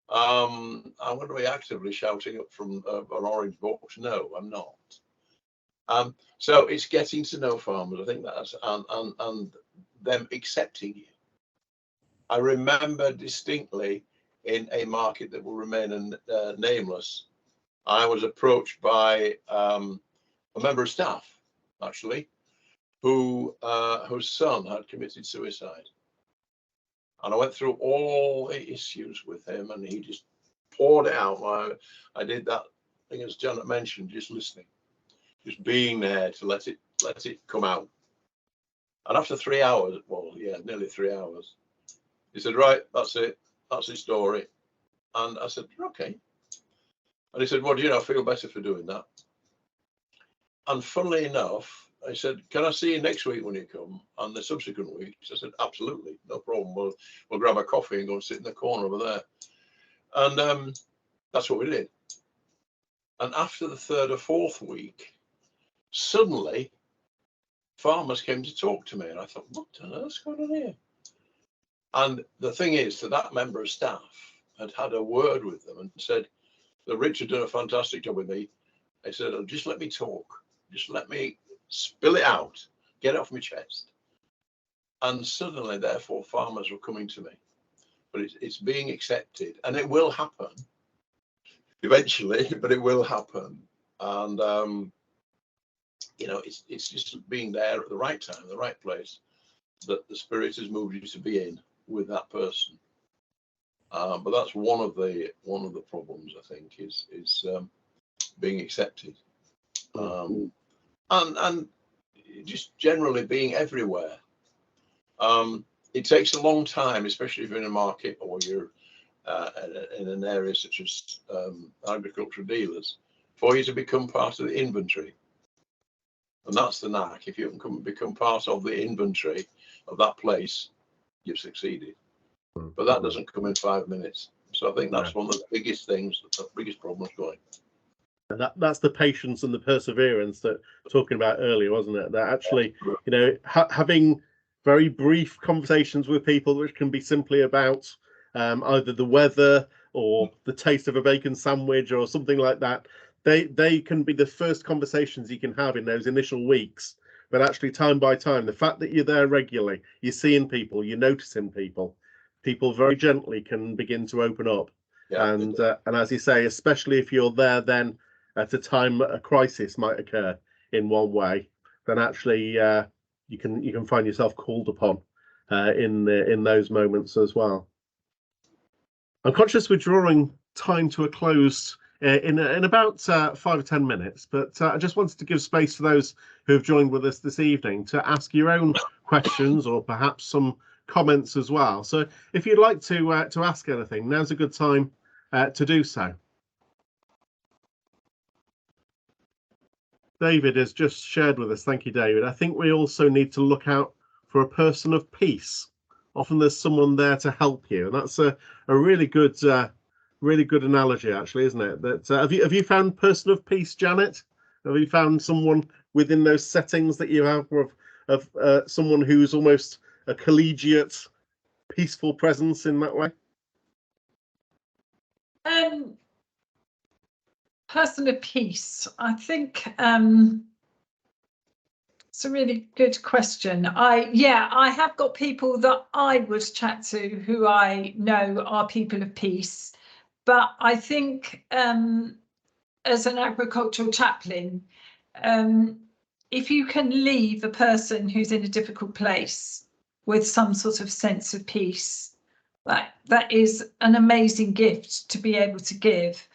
I'm going to be actively shouting up from an orange box. No, I'm not. So it's getting to know farmers. I think that's and them accepting you. I remember distinctly in a market that will remain nameless, I was approached by a member of staff, actually, whose son had committed suicide, and I went through all the issues with him, and he just poured it out. I did that thing, as Janet mentioned, just listening, just being there to let it come out. And after 3 hours, well, yeah, nearly 3 hours, he said, "Right, that's it, that's his story." And I said, "Okay." And he said, "Well, do you know, I feel better for doing that." And funnily enough, I said, "Can I see you next week when you come?" And the subsequent weeks, I said, "Absolutely, no problem. We'll grab a coffee and go and sit in the corner over there." And that's what we did. And after the third or fourth week, suddenly farmers came to talk to me, and I thought, what on earth's going on here? And the thing is that member of staff had a word with them and said that Richard done a fantastic job with me. I said, oh, just let me talk, just let me spill it out, get it off my chest. And suddenly, therefore, farmers were coming to me. But it's being accepted, and it will happen eventually, but it will happen. And you know, it's just being there at the right time, the right place, that the Spirit has moved you to be in with that person. But that's one of the problems, I think, is being accepted, and just generally being everywhere. It takes a long time, especially if you're in a market or you're in an area such as agricultural dealers, for you to become part of the inventory. And that's the knack. If you can become part of the inventory of that place, you've succeeded. But that doesn't come in 5 minutes. So I think that's one of the biggest things, the biggest problems going. And that's the patience and the perseverance that talking about earlier, wasn't it? That actually, you know, having very brief conversations with people, which can be simply about either the weather or the taste of a bacon sandwich or something like that. They can be the first conversations you can have in those initial weeks. But actually, time by time, the fact that you're there regularly, you're seeing people, you're noticing people very gently can begin to open up. Yeah, and as you say, especially if you're there then at a time a crisis might occur in one way, then actually you can find yourself called upon in those moments as well. I'm conscious we're drawing time to a close in about 5 or 10 minutes, but I just wanted to give space for those who have joined with us this evening to ask your own questions or perhaps some comments as well. So if you'd like to ask anything, now's a good time to do so. David has just shared with us. Thank you, David. I think we also need to look out for a person of peace. Often there's someone there to help you, and that's a really good analogy, actually, isn't it? That have you found person of peace, Janet? Have you found someone within those settings that you have of someone who's almost a collegiate, peaceful presence in that way? Person of peace, I think it's a really good question. I have got people that I would chat to who I know are people of peace, but I think as an agricultural chaplain, if you can leave a person who's in a difficult place with some sort of sense of peace, that is an amazing gift to be able to give.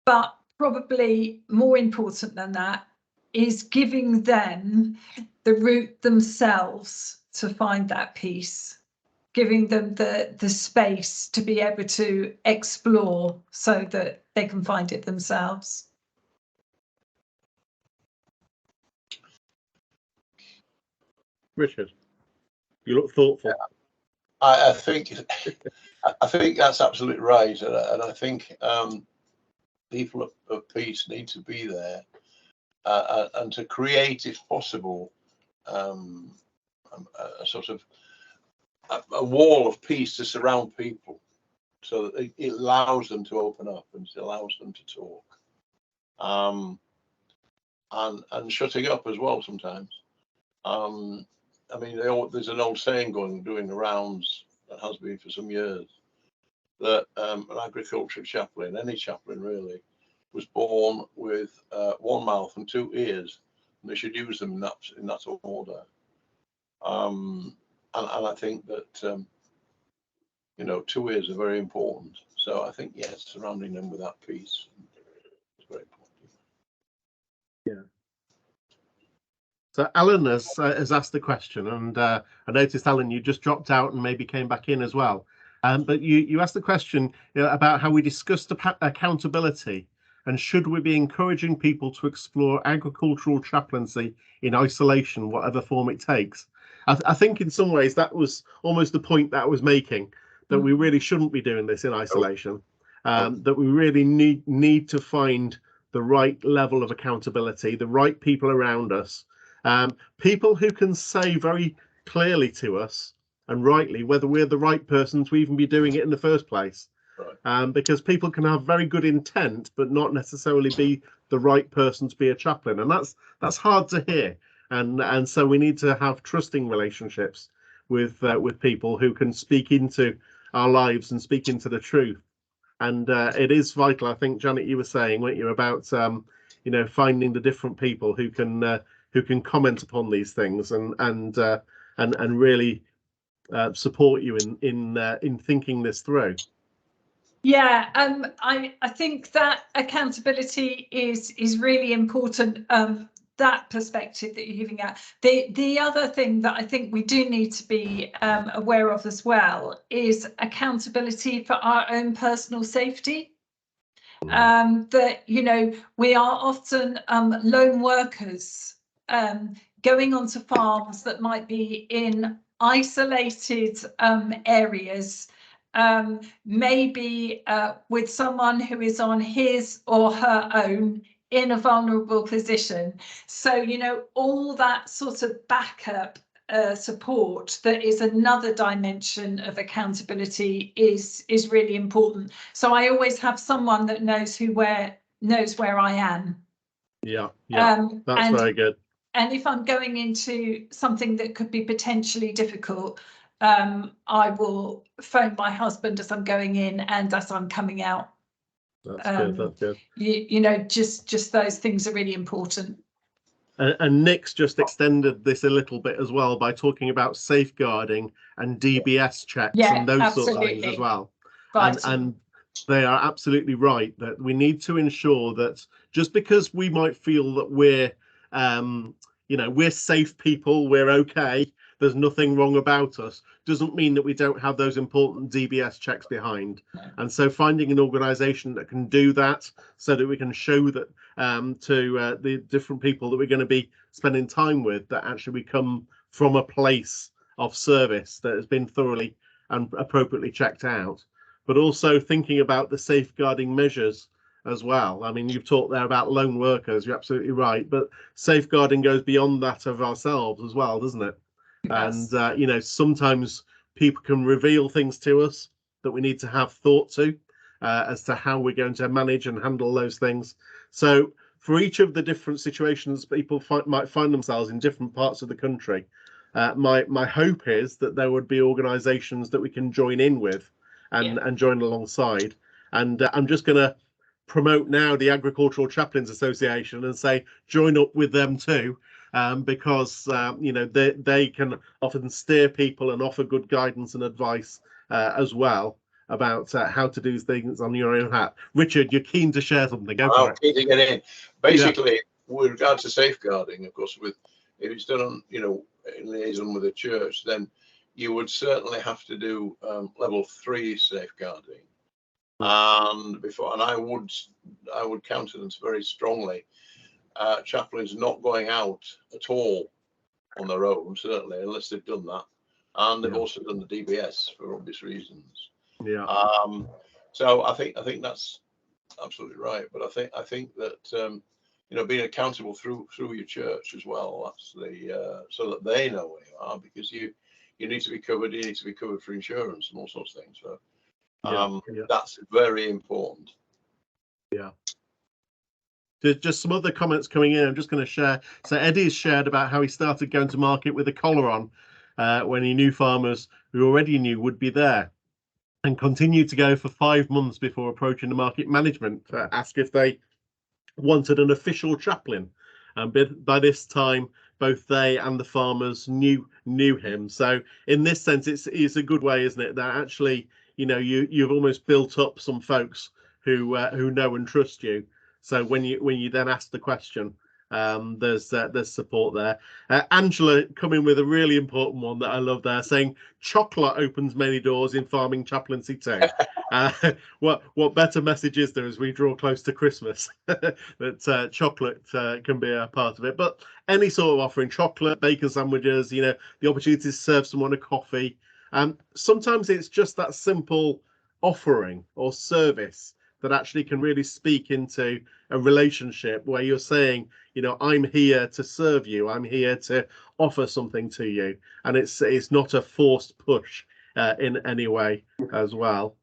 But probably more important than that is giving them the route themselves to find that peace, giving them the space to be able to explore so that they can find it themselves. Richard, you look thoughtful. I think that's absolutely right, and I think people of peace need to be there and to create, if possible, a sort of a wall of peace to surround people, so that it allows them to open up and it allows them to talk, and shutting up as well sometimes. I mean, there's an old saying doing the rounds that has been for some years, that an agricultural chaplain, any chaplain really, was born with one mouth and two ears, and they should use them in that order. And I think that you know, two ears are very important. So I think, yes, surrounding them with that peace is very important. Yeah. So Alan has asked the question, and I noticed, Alan, you just dropped out and maybe came back in as well. But you asked the question, you know, about how we discussed accountability, and should we be encouraging people to explore agricultural chaplaincy in isolation, whatever form it takes. I think in some ways that was almost the point that I was making, that we really shouldn't be doing this in isolation, that we really need to find the right level of accountability, the right people around us, people who can say very clearly to us and rightly whether we're the right person to even be doing it in the first place. Right. Because people can have very good intent but not necessarily be the right person to be a chaplain, and that's hard to hear. And so we need to have trusting relationships with people who can speak into our lives and speak into the truth. And it is vital. I think, Janet, you were saying, weren't you, about finding the different people who can comment upon these things and really support you in thinking this through. Yeah, I think that accountability is really important. That perspective that you're giving out. The other thing that I think we do need to be aware of as well is accountability for our own personal safety. That, you know, we are often lone workers going onto farms that might be in isolated areas, maybe with someone who is on his or her own in a vulnerable position. So, you know, all that sort of backup support that is another dimension of accountability is really important. So I always have someone that knows where I am. Yeah, that's very good. And if I'm going into something that could be potentially difficult, I will phone my husband as I'm going in and as I'm coming out. That's good. That's good. You know, just those things are really important. And Nick's just extended this a little bit as well by talking about safeguarding and DBS checks and those sorts of things as well. And they are absolutely right that we need to ensure that just because we might feel that we're we're safe people, we're okay, there's nothing wrong about us, doesn't mean that we don't have those important DBS checks behind. And so finding an organisation that can do that so that we can show that to the different people that we're going to be spending time with that actually we come from a place of service that has been thoroughly and appropriately checked out, but also thinking about the safeguarding measures as well. I mean, you've talked there about lone workers, you're absolutely right, but safeguarding goes beyond that of ourselves as well, doesn't it? Yes. And sometimes people can reveal things to us that we need to have thought to as to how we're going to manage and handle those things. So for each of the different situations people might find themselves in different parts of the country, my hope is that there would be organisations that we can join in with and join alongside. And I'm just going to promote now the Agricultural Chaplains Association and say join up with them too, because they can often steer people and offer good guidance and advice as well about how to do things on your own hat. Richard, you're keen to share something. Go for it. Keen to get in. Basically, with regard to safeguarding, of course, if it's done on, in liaison with the church, then you would certainly have to do level 3 safeguarding. And I would countenance very strongly chaplains not going out at all on their own, certainly, unless they've done that. And they've also done the DBS for obvious reasons. Yeah. So I think that's absolutely right. But I think that being accountable through your church as well. That's so that they know where you are, because you need to be covered. You need to be covered for insurance and all sorts of things. So that's very important. Yeah. There's just some other comments coming in. I'm just going to share. So Eddie's shared about how he started going to market with a collar on when he knew farmers who already knew would be there, and continued to go for 5 months before approaching the market management to ask if they wanted an official chaplain. And by this time, both they and the farmers knew him. So in this sense, it's a good way, isn't it? That actually, you've almost built up some folks who know and trust you. So when you then ask the question, there's support there. Angela coming with a really important one that I love there, saying chocolate opens many doors in farming chaplaincy too. What better message is there as we draw close to Christmas that chocolate can be a part of it? But any sort of offering, chocolate, bacon sandwiches, the opportunity to serve someone a coffee. Sometimes it's just that simple offering or service that actually can really speak into a relationship where you're saying, you know, I'm here to serve you, I'm here to offer something to you, and it's not a forced push in any way as well.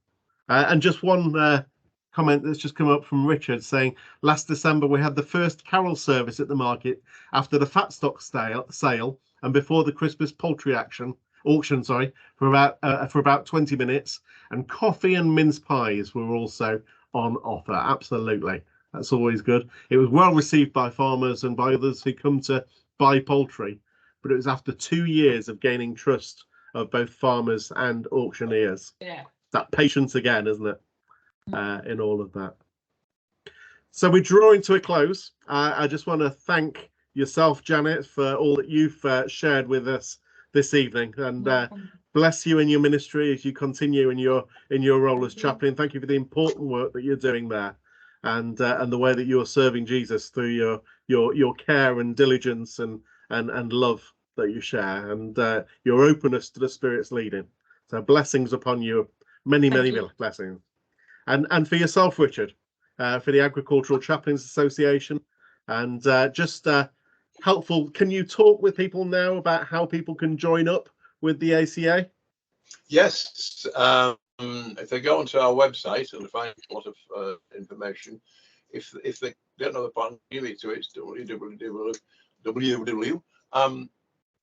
And just one comment that's just come up from Richard saying, last December we had the first carol service at the market after the fat stock sale and before the Christmas poultry auction, for about 20 minutes, and coffee and mince pies were also on offer. Absolutely, that's always good. It was well received by farmers and by others who come to buy poultry, but it was after 2 years of gaining trust of both farmers and auctioneers. Yeah, that patience again, isn't it, in all of that. So we're drawing to a close. I just want to thank yourself, Janet, for all that you've shared with us this evening, and bless you in your ministry as you continue in your role as chaplain. Thank you for the important work that you're doing there, and the way that you're serving Jesus through your care and diligence and love that you share, and your openness to the Spirit's leading. So blessings upon you, many blessings, and for yourself, Richard, for the Agricultural Chaplains Association, and just helpful. Can you talk with people now about how people can join up with the ACA? Yes, if they go onto our website, they'll find a lot of information. If they don't know the part, give it to it. It's www.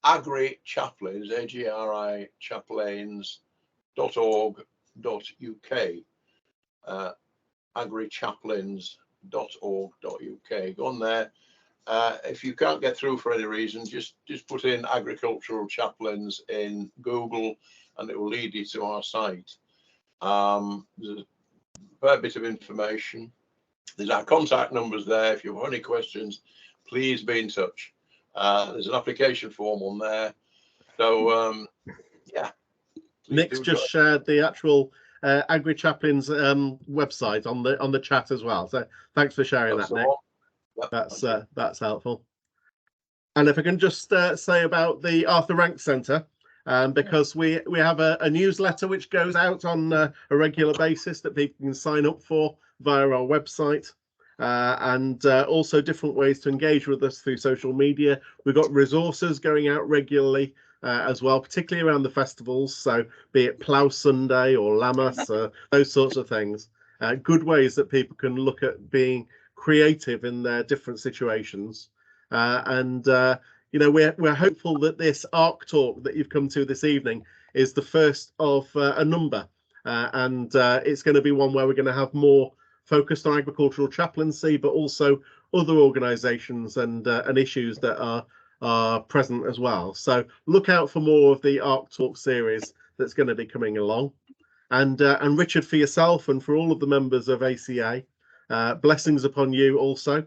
Agri Chaplains, AGRI chaplains.org.uk. agrichaplains.org.uk. Go on there. If you can't get through for any reason, just put in Agricultural Chaplains in Google and it will lead you to our site. There's a fair bit of information. There's our contact numbers there. If you have any questions, please be in touch. There's an application form on there. So, yeah. Nick's just shared the actual Agri Chaplains website on the chat as well. So thanks for sharing that, Nick. Yep, that's helpful. And if I can just say about the Arthur Rank Centre, because we have a newsletter which goes out on a regular basis that people can sign up for via our website, and also different ways to engage with us through social media. We've got resources going out regularly as well, particularly around the festivals, so be it Plough Sunday or Lammas, those sorts of things. Good ways that people can look at being creative in their different situations, and you know, we're hopeful that this ARC talk that you've come to this evening is the first of a number, and it's going to be one where we're going to have more focused on agricultural chaplaincy, but also other organisations and issues that are present as well. So look out for more of the ARC talk series that's going to be coming along, and Richard, for yourself and for all of the members of ACA. Blessings upon you also,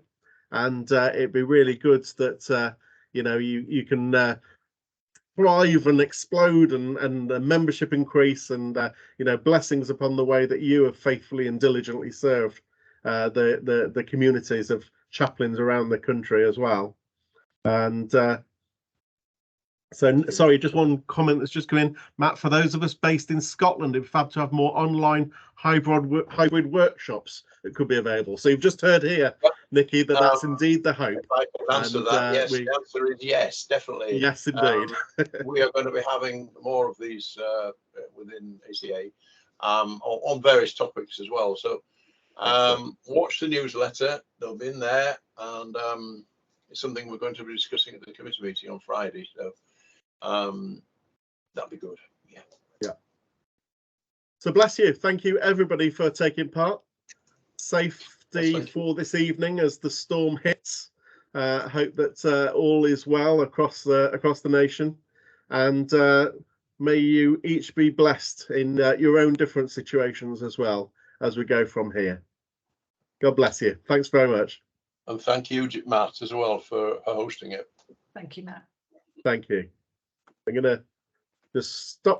and it'd be really good that you know, you can thrive and explode and membership increase, and you know, blessings upon the way that you have faithfully and diligently served the communities of chaplains around the country as well. And so, sorry, just one comment that's just come in, Matt. For those of us based in Scotland, it'd be fab to have more online hybrid workshops that could be available. So you've just heard here, Nikki, that's indeed the hope. I can answer that. Yes, the answer is yes, definitely. Yes, indeed. We are going to be having more of these within ACA on various topics as well. So watch the newsletter; they'll be in there, and it's something we're going to be discussing at the committee meeting on Friday. So that'd be good. Yeah. So bless you. Thank you everybody for taking part. Safety for this evening as the storm hits. Hope that all is well across the nation, and may you each be blessed in your own different situations as well as we go from here. God bless you. Thanks very much. And thank you, Matt, as well, for hosting it. Thank you, Matt. Thank you. I'm going to just stop